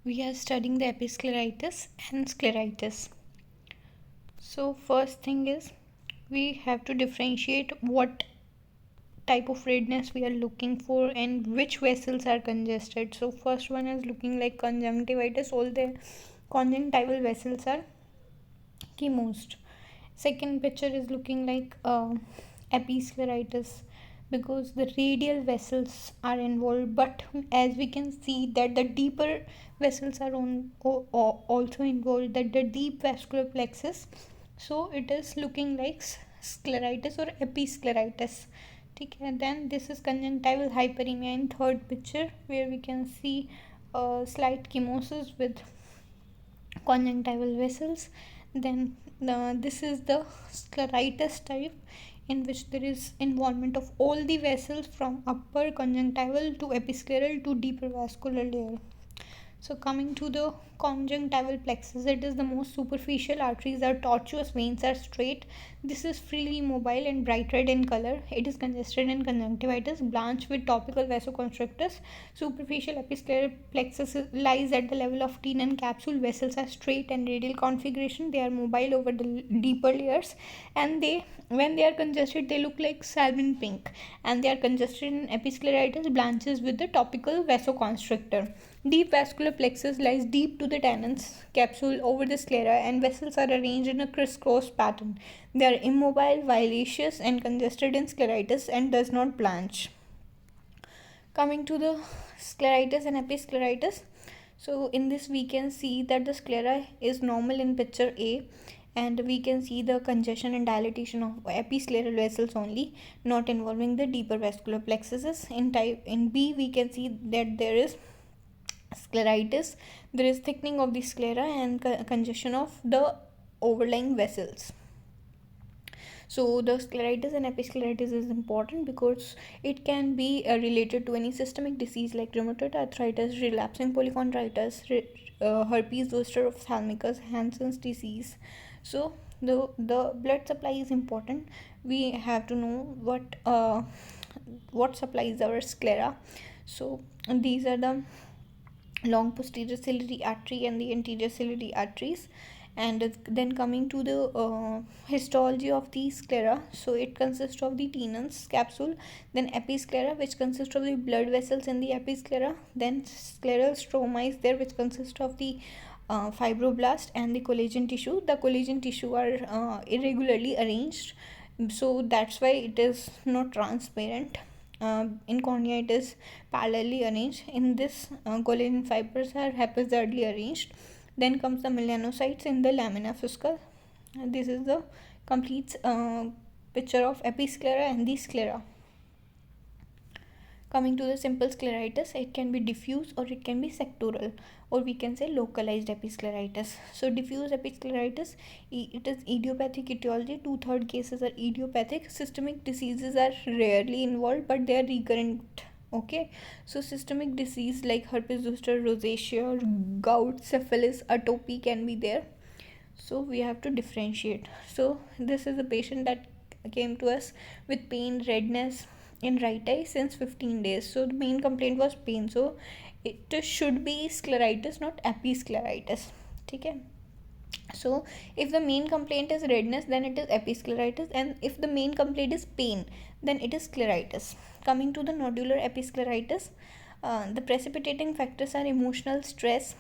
we are studying the episcleritis and scleritis. So first thing is we have to differentiate what type of redness we are looking for and which vessels are congested. So first one is looking like conjunctivitis. All the conjunctival vessels are chemosed. Second picture is looking like episcleritis because the radial vessels are involved, but as we can see that the deeper vessels are also involved, that the deep vascular plexus. So it is looking like scleritis or episcleritis. Okay, then this is conjunctival hyperemia in third picture where we can see slight chemosis with conjunctival vessels. Then this is the scleritis type in which there is involvement of all the vessels from upper conjunctival to episcleral to deeper vascular layer. So coming to the conjunctival plexus, it is the most superficial. Arteries are tortuous, veins are straight. This is freely mobile and bright red in color. It is congested in conjunctivitis, blanched with topical vasoconstrictors. Superficial episcleral plexus lies at the level of tenon capsule. Vessels are straight and radial configuration. They are mobile over the deeper layers, and when they are congested, they look like salmon pink. And they are congested in episcleritis, blanches with the topical vasoconstrictor. Deep vascular plexus lies deep to the tenon's capsule over the sclera, and vessels are arranged in a crisscross pattern. They are immobile, vivacious, and congested in scleritis and does not blanch. Coming to the scleritis and episcleritis. So in this we can see that the sclera is normal in picture A, and we can see the congestion and dilatation of episcleral vessels only, not involving the deeper vascular plexuses. In B we can see that there is scleritis. There is thickening of the sclera and congestion of the overlying vessels. So the scleritis and episcleritis is important because it can be related to any systemic disease like rheumatoid arthritis, relapsing polychondritis, herpes zoster ophthalmicus, Hansen's disease. So the blood supply is important. We have to know what supplies our sclera. So these are the long posterior ciliary artery and the anterior ciliary arteries. And then coming to the histology of the sclera, so it consists of the tenon's capsule, then episclera, which consists of the blood vessels in the episclera, then scleral stroma is there, which consists of the fibroblast and the collagen tissue. The collagen tissue are irregularly arranged, so that's why it is not transparent. In cornea it is parallelly arranged. In this, collagen fibers are haphazardly arranged. Then comes the melanocytes in the lamina fusca. This is the complete picture of episclera and the sclera. Coming to the simple scleritis, it can be diffuse or it can be sectoral, or we can say localized episcleritis. So diffuse episcleritis, it is idiopathic etiology. 2/3 cases are idiopathic. Systemic diseases are rarely involved, but they are recurrent. Okay, so systemic disease like herpes zoster, rosacea, gout, syphilis, atopy can be there. So we have to differentiate. So this is a patient that came to us with pain, redness in right eye since 15 days. So the main complaint was pain. So it should be scleritis, not episcleritis. Okay. So if the main complaint is redness, then it is episcleritis, and if the main complaint is pain, then it is scleritis. Coming to the nodular episcleritis, the precipitating factors are emotional stress,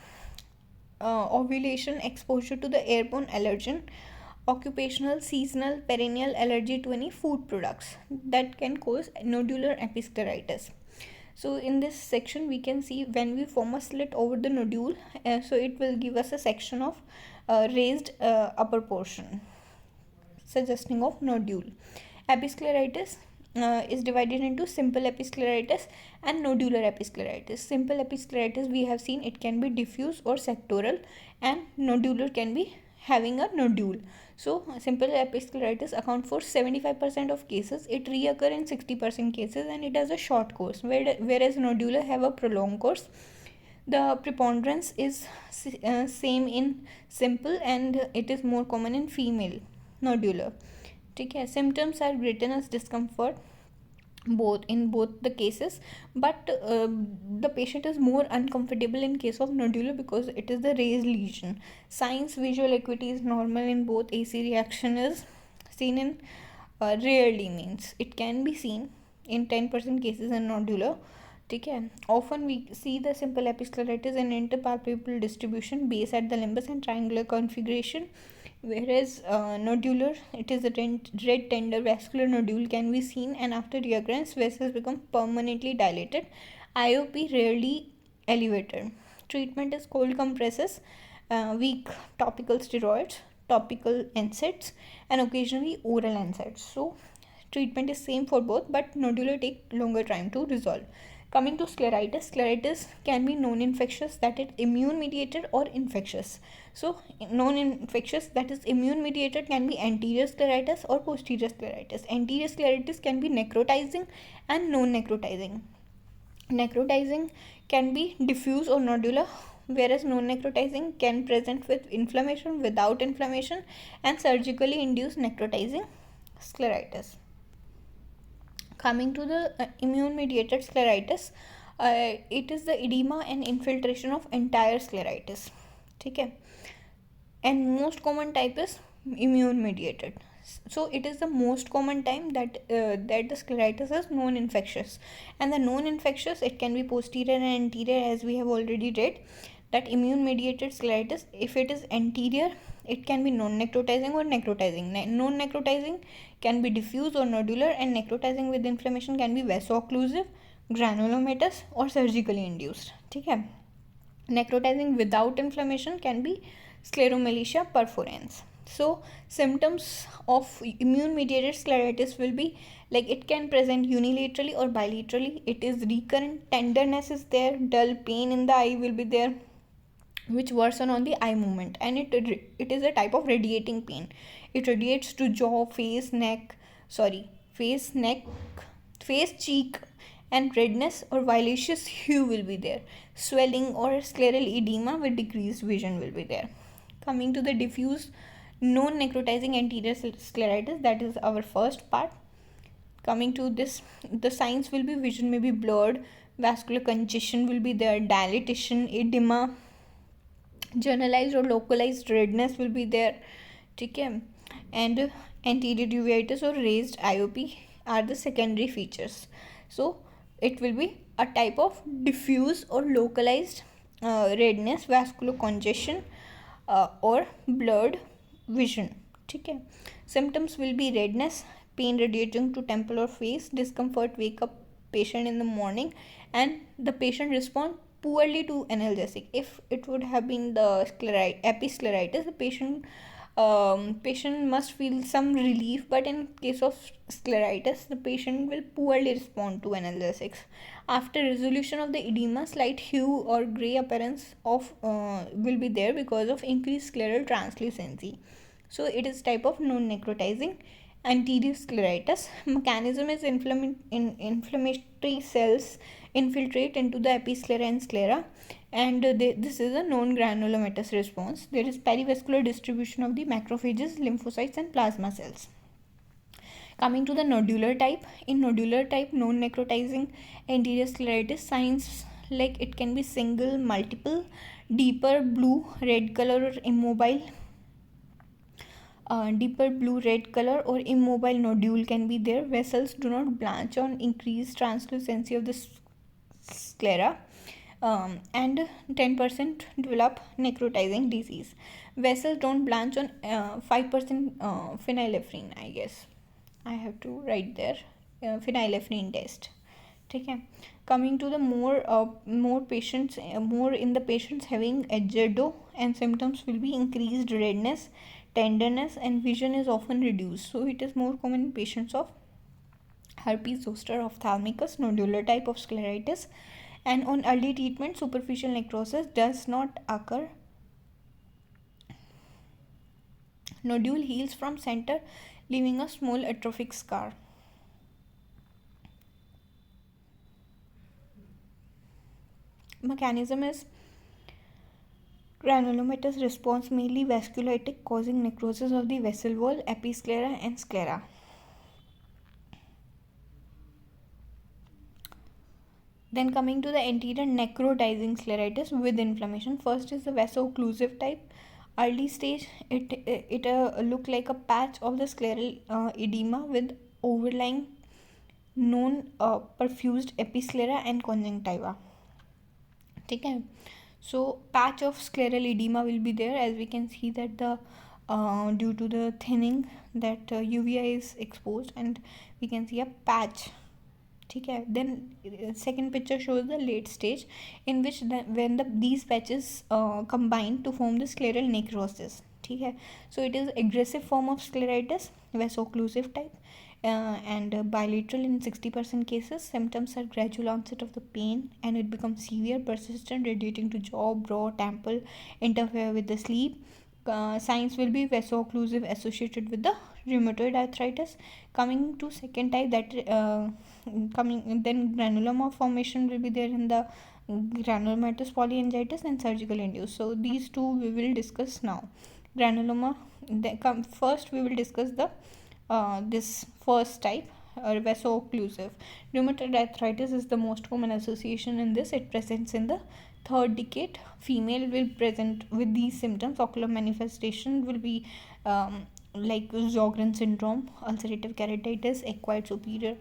ovulation, exposure to the airborne allergen, occupational, seasonal, perennial allergy to any food products that can cause nodular episcleritis. So in this section we can see when we form a slit over the nodule, so it will give us a section of raised upper portion suggesting of nodule. Episcleritis is divided into simple episcleritis and nodular episcleritis. Simple episcleritis, we have seen, it can be diffuse or sectoral, and nodular can be having a nodule. So simple episcleritis account for 75% of cases. It reoccur in 60% cases, and it has a short course, whereas nodular have a prolonged course. The preponderance is same in simple, and it is more common in female nodular. Okay, symptoms are grittiness, discomfort, both the cases, but the patient is more uncomfortable in case of nodular because it is the raised lesion. Signs: visual acuity is normal in both. AC reaction is seen in rarely, means it can be seen in 10% cases in nodular. Okay, often we see the simple episcleritis and interpalpebral distribution, base at the limbus and triangular configuration, whereas nodular, it is a red tender vascular nodule can be seen, and after reoccurrence vessels become permanently dilated. IOP rarely elevated. Treatment is cold compresses, weak topical steroids, topical NSAIDs, and occasionally oral NSAIDs. So treatment is same for both, but nodular take longer time to resolve. Coming to scleritis, scleritis can be non-infectious, that is immune mediated, or infectious. So non-infectious, that is immune mediated, can be anterior scleritis or posterior scleritis. Anterior scleritis can be necrotizing and non-necrotizing. Necrotizing can be diffuse or nodular, whereas non-necrotizing can present with inflammation, without inflammation, and surgically induced necrotizing scleritis. Coming to the immune mediated scleritis, it is the edema and infiltration of entire scleritis. Okay, and most common type is immune mediated. So it is the most common time that the scleritis is non-infectious, and the non-infectious, it can be posterior and anterior, as we have already read. That immune mediated scleritis, if it is anterior, it can be non-necrotizing or necrotizing. Non-necrotizing can be diffuse or nodular, and necrotizing with inflammation can be vaso-occlusive, granulomatous, or surgically induced. Okay, necrotizing without inflammation can be scleromalacia perforans. So symptoms of immune mediated scleritis will be like, it can present unilaterally or bilaterally. It is recurrent, tenderness is there, dull pain in the eye will be there, which worsen on the eye movement, and it is a type of radiating pain. It radiates to jaw, face, neck, face, cheek, and redness or violaceous hue will be there. Swelling or scleral edema with decreased vision will be there. Coming to the diffuse non-necrotizing anterior scleritis, that is our first part. Coming to this, the signs will be: vision may be blurred, vascular congestion will be there, dilatation, edema, generalized or localized redness will be there. Okay, and anterior uveitis or raised IOP are the secondary features. So it will be a type of diffuse or localized redness, vascular congestion, or blurred vision. Okay, symptoms will be redness, pain radiating to temple or face, discomfort, wake up patient in the morning, and the patient respond poorly to analgesic. If it would have been the episcleritis, the patient must feel some relief, but in case of scleritis, the patient will poorly respond to analgesics. After resolution of the edema, slight hue or gray appearance of will be there because of increased scleral translucency. So it is type of non-necrotizing anterior scleritis. Mechanism is inflammatory cells infiltrate into the episclera and sclera, and this is a non-granulomatous response. There is perivascular distribution of the macrophages, lymphocytes, and plasma cells. Coming to the nodular type, in nodular type non-necrotizing anterior scleritis, signs like it can be single, multiple, deeper blue red color or immobile. Deeper blue red color or immobile nodule can be there. Vessels do not blanch on increased translucency of the sclera, and 10% develop necrotizing disease. Vessels don't blanch on 5% phenylephrine, I guess I have to write there, phenylephrine test. Okay, coming to the more patients, more in the patients having agedo, and symptoms will be increased redness, tenderness, and vision is often reduced. So it is more common in patients of herpes zoster ophthalmicus, nodular type of scleritis, and on early treatment superficial necrosis does not occur. Nodule heals from center, leaving a small atrophic scar. Mechanism is granulomatous response, mainly vasculitic, causing necrosis of the vessel wall, episclera, and sclera. Then coming to the anterior necrotizing scleritis with inflammation. First is the vaso-occlusive type. Early stage, it look like a patch of the scleral edema with overlying known perfused episclera and conjunctiva. ठीक है. So patch of scleral edema will be there, as we can see that the due to the thinning that UVA is exposed, and we can see a patch. ठीक है. Then second picture shows the late stage, in which when these patches combine to form the scleral necrosis. ठीक है. So it is aggressive form of scleritis, vaso-occlusive type, and bilateral in 60% cases. Symptoms are gradual onset of the pain, and it becomes severe, persistent, radiating to jaw, brow, temple, interfere with the sleep. Signs will be vaso-occlusive associated with the rheumatoid arthritis. Coming to second type, that then granuloma formation will be there in the granulomatous polyangiitis and surgical induced. So these two we will discuss now. Granuloma. First we will discuss the this first type, vaso-occlusive. Rheumatoid arthritis is the most common association in this. It presents in the third decade. Female will present with these symptoms. Ocular manifestation will be like Sjogren syndrome, ulcerative keratitis, acquired superior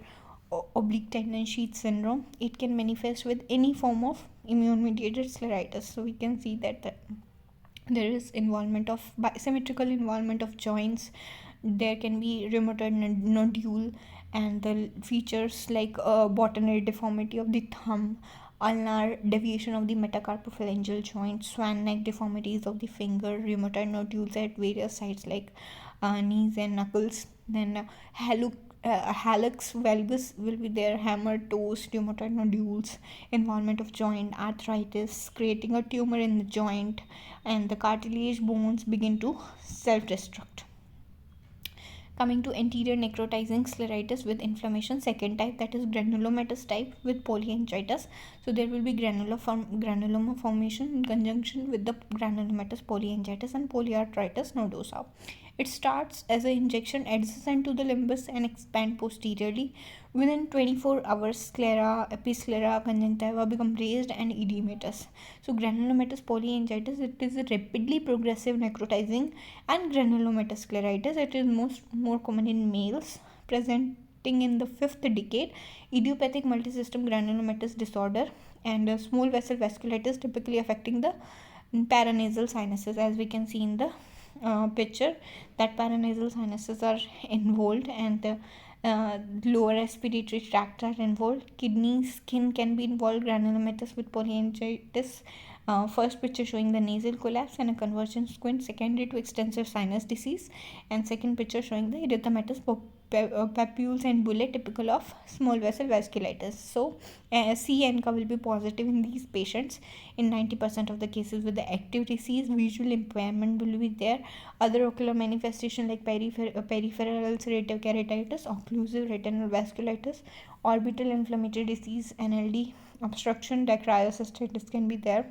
oblique tendon sheath syndrome. It can manifest with any form of immune mediated scleritis. So we can see that there is involvement of symmetrical involvement of joints. There can be rheumatoid nodule, and the features like bottomary deformity of the thumb, ulnar deviation of the metacarpophalangeal joint, swan neck deformities of the finger, rheumatoid nodules at various sites like knees and knuckles. Then hallux valgus will be there, hammer toes, rheumatoid nodules, involvement of joint, arthritis, creating a tumor in the joint, and the cartilage bones begin to self-destruct. Coming to anterior necrotizing scleritis with inflammation, second type, that is granulomatous type with polyangiitis. So there will be granuloma formation in conjunction with the granulomatous polyangiitis and polyarthritis nodosa. It starts as an injection adjacent to the limbus and expand posteriorly. Within 24 hours, sclera, episclera, conjunctiva become raised and edematous. So granulomatous polyangiitis, it is a rapidly progressive necrotizing, and granulomatous scleritis, it is more common in males, presenting in the fifth decade. Idiopathic multisystem granulomatous disorder, and small vessel vasculitis typically affecting the paranasal sinuses, as we can see in the picture that paranasal sinuses are involved, and the lower respiratory tract are involved. Kidney, skin can be involved. Granulomatous with polyangiitis. First picture showing the nasal collapse and a convergent squint secondary to extensive sinus disease, and second picture showing the erythematous papules and bullae typical of small vessel vasculitis. So C and K will be positive in these patients in 90% of the cases with the active disease. Visual impairment will be there. Other ocular manifestation like peripheral ulcerative keratitis, occlusive retinal vasculitis, orbital inflammatory disease, NLD, obstruction, dacryocystitis can be there.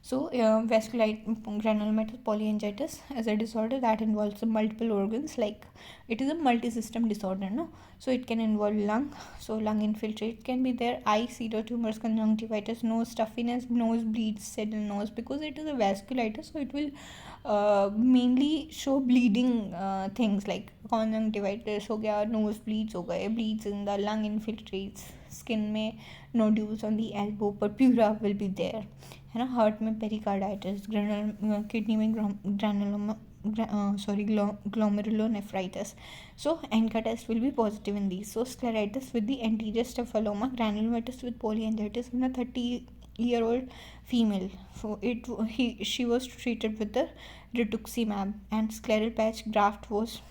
So granulomatous polyangiitis as a disorder that involves multiple organs, like it is a multi-system disorder, no? So it can involve lung, so lung infiltrate can be there, eye, pseudotumors, conjunctivitis, nose stuffiness, nose bleeds, saddle nose, because it is a vasculitis, so it will mainly show bleeding things like conjunctivitis हो गया, nose bleeds हो गए, bleeds in the lung infiltrates, skin में nodules on the elbow, purpura will be there, है ना. Heart में pericarditis, kidney में glomerulonephritis. So ANCA test will be positive in these. So scleritis with the anterior staphylomas, granulomatous with polyangiitis in a 30-year-old female. So she was treated with the rituximab, and scleral patch graft was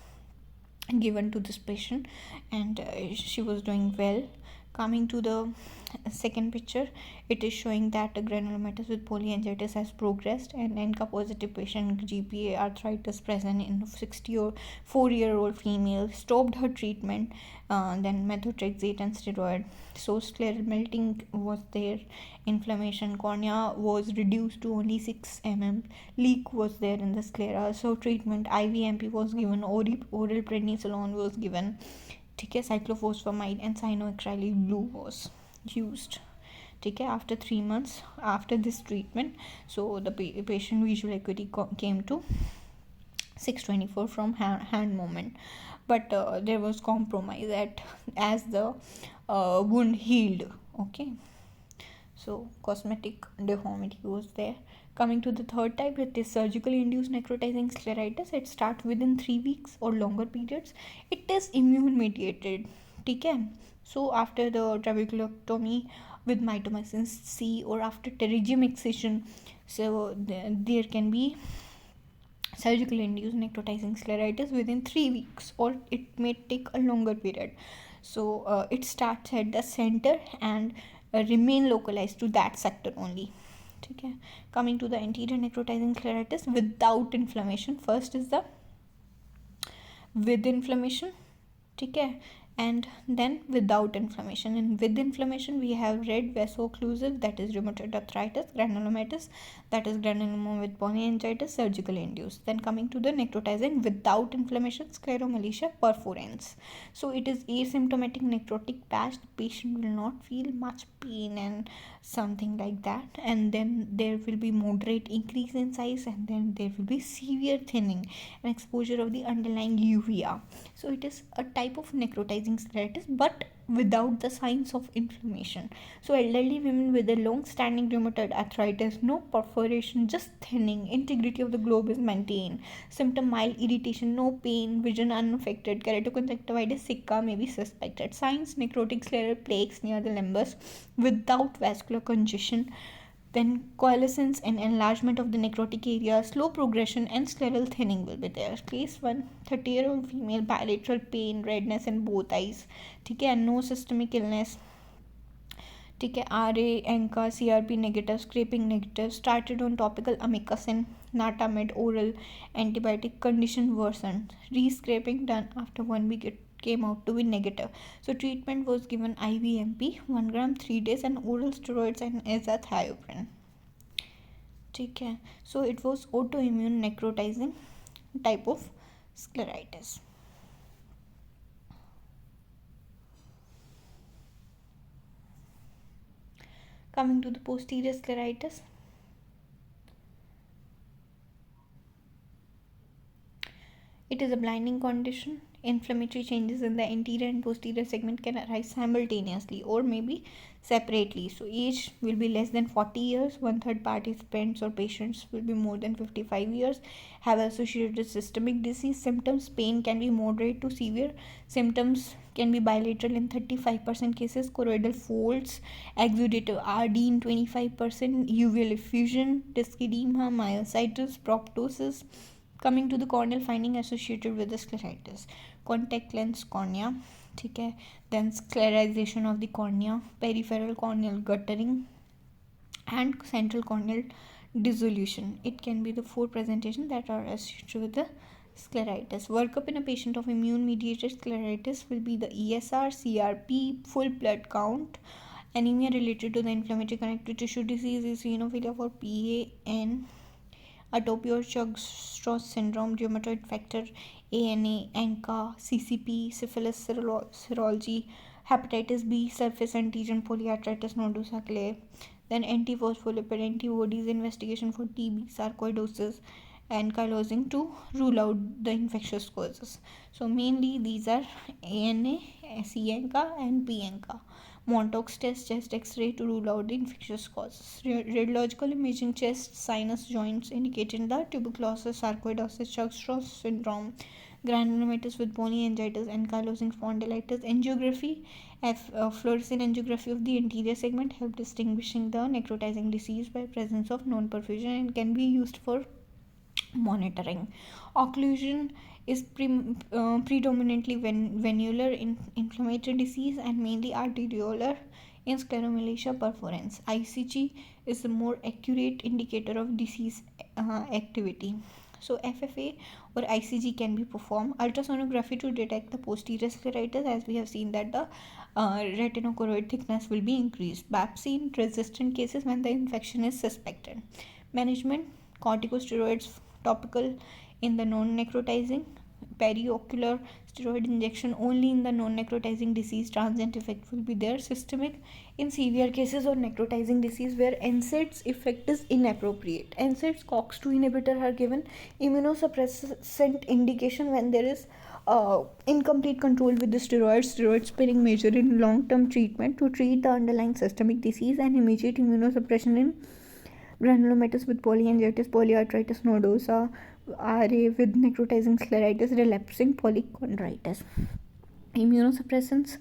given to this patient, and she was doing well. Coming to the second picture, it is showing that granulomatous with polyangiitis has progressed, and NCA positive patient, GPA arthritis present in 64-year-old female, stopped her treatment, then methotrexate and steroid. So scleral melting was there, inflammation, cornea was reduced to only 6 mm, leak was there in the sclera. So treatment, IVMP was given, oral prednisolone was given, ठीक है, cyclophosphamide and cyanoacrylate blue was used. ठीक है, after 3 months after this treatment. So the patient visual acuity came to 624 from hand movement, but there was compromise as the wound healed. Okay, so cosmetic deformity was there. Coming to the third type, it is surgically induced necrotizing scleritis. It starts within 3 weeks or longer periods. It is immune mediated. Okay, so after the trabeculectomy with mitomycin C or after pterygium excision, so there can be surgically induced necrotizing scleritis within 3 weeks, or it may take a longer period. So it starts at the center and remain localized to that sector only. Okay. Coming to the anterior necrotizing scleritis without inflammation, first is the with inflammation, okay, and then without inflammation. And with inflammation we have red vaso-occlusive, that is rheumatoid arthritis, granulomatous, that is granuloma with polyangiitis, surgically induced. Then coming to the necrotizing without inflammation, scleromalacia perforans. So it is asymptomatic necrotic patch. The patient will not feel much pain and something like that, and then there will be moderate increase in size, and then there will be severe thinning and exposure of the underlying uvea. So it is a type of necrotizing scleritis but without the signs of inflammation. So elderly women with a long standing rheumatoid arthritis, no perforation, just thinning, integrity of the globe is maintained, symptom mild irritation, no pain, vision unaffected, keratoconjunctivitis sicca may be suspected. Signs necrotic scleral plaques near the limbus without vascular congestion, then coalescence and enlargement of the necrotic area, slow progression and scleral thinning will be there. Case 1, 30-year-old female, bilateral pain, redness in both eyes, ठीक है, no systemic illness, ठीक है, RA, ANCA, CRP negative, scraping negative, started on topical amikacin, natamid, oral antibiotic, condition worsened, re-scraping done after 1 week, it came out to be negative. So treatment was given IVMP 1 gram 3 days and oral steroids and azathioprine. ठीक है, so it was autoimmune necrotizing type of scleritis. Coming to the posterior scleritis, it is a blinding condition. Inflammatory changes in the anterior and posterior segment can arise simultaneously or maybe separately. So age will be less than 40 years. 1/3 participants or patients will be more than 55 years. Have associated systemic disease. Symptoms: pain can be moderate to severe. Symptoms can be bilateral in 35% cases. Choroidal folds, exudative RD in 25%. Uveal effusion, disc edema, myositis, proptosis. Coming to the corneal finding associated with the scleritis: contact lens cornea, ठीक है, then sclerization of the cornea, peripheral corneal guttering and central corneal dissolution. It can be the 4 presentations that are associated with the scleritis. Workup in a patient of immune mediated scleritis will be the ESR, CRP, full blood count, anemia related to the inflammatory connective tissue disease, eosinophilia for PAN, atopy or Churg-Strauss syndrome, rheumatoid factor, ANA, ANCA, CCP, syphilis serology, hepatitis B, surface antigen, polyarthritis nodosa clay, then antiphospholipid antibodies investigation for TB, sarcoidosis, and ankylosing to rule out the infectious causes. So mainly these are ANA, CANCA, and PANCA. Montauk's test, chest x-ray to rule out the infectious causes. Radiological imaging, chest, sinus, joints indicating the tuberculosis, sarcoidosis, Churg-Strauss syndrome, granulomatous with polyangiitis, ankylosing spondylitis. Angiography, fluorescein angiography of the anterior segment help distinguishing the necrotizing disease by presence of non-perfusion and can be used for monitoring. Occlusion is predominantly venular in inflammatory disease and mainly arteriolar in scleromalacia perforans. ICG is the more accurate indicator of disease activity. So FFA or ICG can be performed. Ultrasonography to detect the posterior scleritis, as we have seen that the retinochoroid thickness will be increased. Biopsy in resistant cases when the infection is suspected. Management: corticosteroids topical in the non-necrotizing, periocular steroid injection only in the non-necrotizing disease. Transient effect will be there. Systemic in severe cases or necrotizing disease where NSAID's effect is inappropriate. NSAIDs COX-2 inhibitor are given. Immunosuppressant indication when there is incomplete control with the steroids. Steroids playing major in long-term treatment to treat the underlying systemic disease, and immediate immunosuppression in granulomatous with polyangiitis, polyarthritis nodosa, RA with necrotizing scleritis, relapsing polychondritis. Immunosuppressants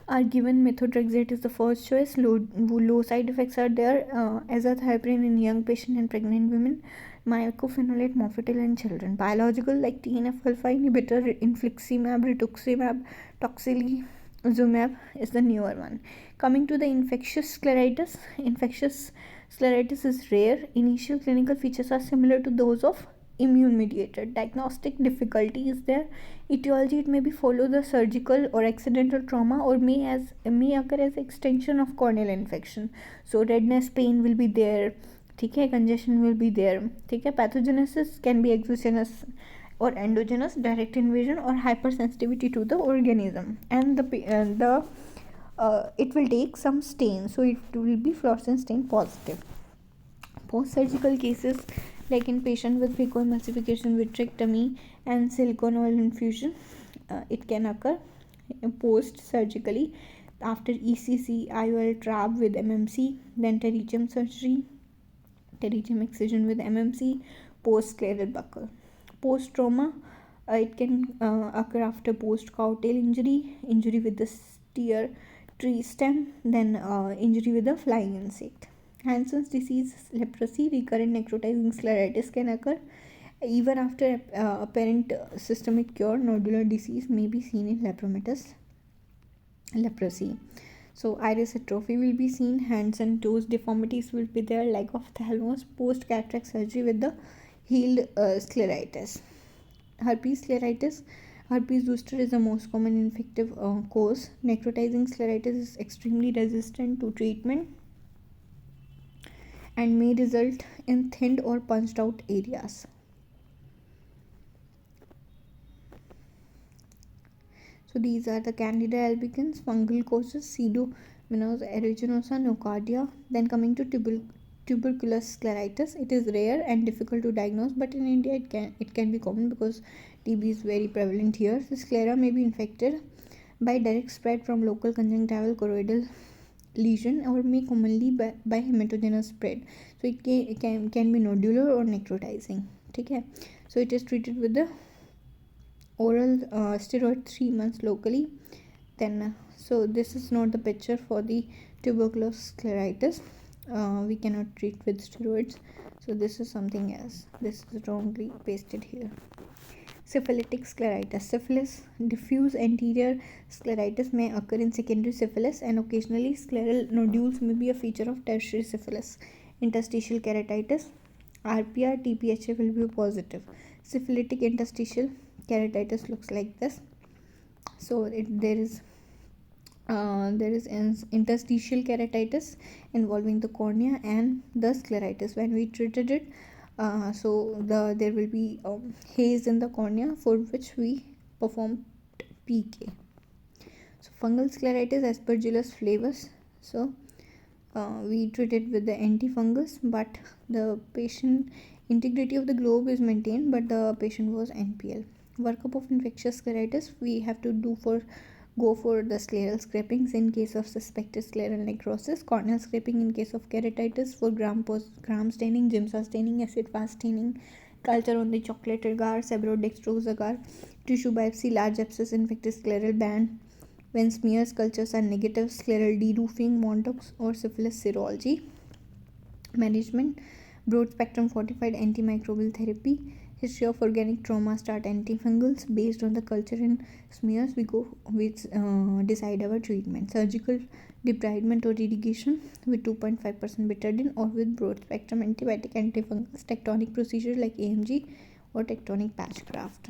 are given. Methotrexate is the first choice. Low side effects are there. Azathioprine in young patient and pregnant women. Mycophenolate mofetil in children. Biological like TNF-alpha inhibitor, infliximab, rituximab, tocilizumab is the newer one. Coming to the infectious scleritis. Infectious scleritis is rare. Initial clinical features are similar to those of immune mediated. Diagnostic difficulty is there. Etiology, it may be follow the surgical or accidental trauma, or may occur as extension of corneal infection. So redness, pain will be there. Okay, congestion will be there. Okay, pathogenesis can be exogenous or endogenous, direct invasion or hypersensitivity to the organism, and it will take some stain, so it will be fluorescent stain positive. Post-surgical cases like in patient with phacoemulsification, vitrectomy and silicone oil infusion, it can occur post-surgically after ECC, IOL trap with MMC, then pterygium surgery, pterygium excision with MMC, post-scleral buckle. Post-trauma, it can occur after post-cow tail injury, injury with the steer tree stem, then injury with a flying insect. Hansen's disease, leprosy, recurrent necrotizing scleritis can occur even after apparent systemic cure. Nodular disease may be seen in lepromatous leprosy. So iris atrophy will be seen, hands and toes deformities will be there, lack of thalamus, post cataract surgery with the healed scleritis. Herpes scleritis, herpes zoster is the most common infective cause. Necrotizing scleritis is extremely resistant to treatment and may result in thinned or punched out areas. So these are the Candida albicans, fungal causes, Pseudomonas aeruginosa, nocardia. Then coming to tuberculous scleritis, it is rare and difficult to diagnose, but in India it can be common because TB is very prevalent here. The sclera may be infected by direct spread from local conjunctival choroidal lesion or may commonly by hematogenous spread. So it can be nodular or necrotizing. Okay, so it is treated with the oral steroid 3 months locally. Then so this is not the picture for the tuberculous scleritis. We cannot treat with steroids, so this is something else. This is wrongly pasted here. Syphilitic scleritis. Syphilis, diffuse anterior scleritis may occur in secondary syphilis, and occasionally scleral nodules may be a feature of tertiary syphilis. Interstitial keratitis, RPR TPHA will be positive. Syphilitic interstitial keratitis looks like this. So there is interstitial keratitis involving the cornea and the scleritis. When we treated it, there will be haze in the cornea, for which we perform PK. So fungal scleritis, Aspergillus flavus. So we treated with the antifungus, but the patient integrity of the globe is maintained, but the patient was NPL. Workup of infectious scleritis, we have to go for the scleral scrapings in case of suspected scleral necrosis, corneal scraping in case of keratitis, for gram staining, Giemsa staining, acid fast staining, culture on the chocolate agar, sebrodextrose agar, tissue biopsy, large abscess, infected scleral band. When smears cultures are negative, scleral deroofing, Montauk's or syphilis serology. Management, broad spectrum fortified antimicrobial therapy. History of organic trauma, start antifungals. Based on the culture and smears, we decide our treatment. Surgical debridement or irrigation with 2.5% betadine or with broad spectrum antibiotic antifungals. Tectonic procedure like AMG or tectonic patch graft.